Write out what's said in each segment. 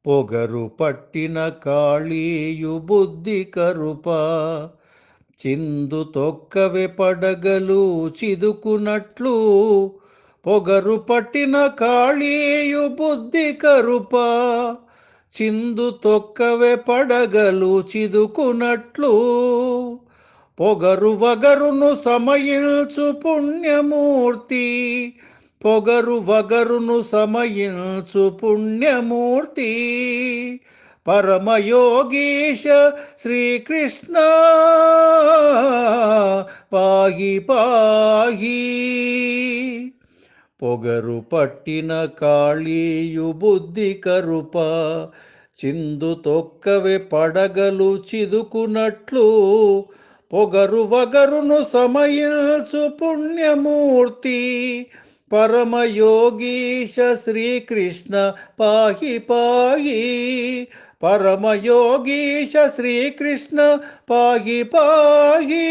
పొగరు పట్టిన కాళీయు బుద్ధి కరుప చిందు తొక్కవె పడగలు చిదుకునట్లు. పొగరు పట్టిన కాళీయు బుద్ధి కరుప చిందు తొక్కవె పడగలు చిదుకునట్లు. పొగరు వగరును సమయించు పుణ్యమూర్తి, పొగరు వగరును సమయించు పుణ్యమూర్తి. పరమయోగీశ శ్రీకృష్ణ పాహి పాహి. పొగరు పట్టిన కాళీయు బుద్ధి కరుప చిందు తొక్కవె పడగలు చిదుకునట్లు. పొగరు వగరును సమయించు పుణ్యమూర్తి, పరమయోగీశ శ్రీకృష్ణ పాహి పాహి. పరమయోగీశ శ్రీకృష్ణ పాహి పాహి.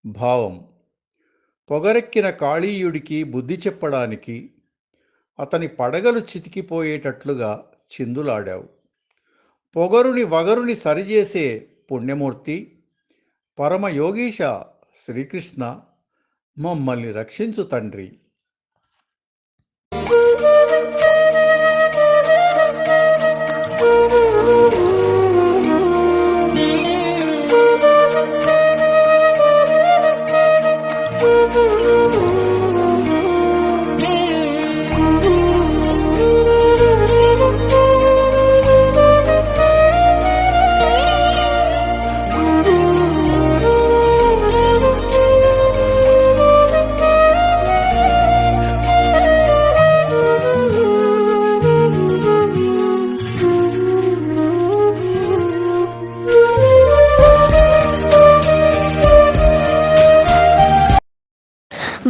భావం: పొగరెక్కిన కాళీయుడికి బుద్ధి చెప్పడానికి అతని పడగలు చితికిపోయేటట్లుగా చిందులాడావు. పొగరుని వగరుని సరిచేసే పుణ్యమూర్తి, పరమయోగీశ శ్రీకృష్ణ, మమ్మల్ని రక్షించు తండ్రి.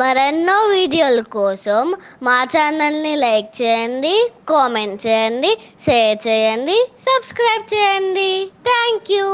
మరెన్నో వీడియోల కోసం మా ఛానల్ని లైక్ చేయండి, కామెంట్ చేయండి, షేర్ చేయండి, సబ్స్క్రైబ్ చేయండి. Thank you.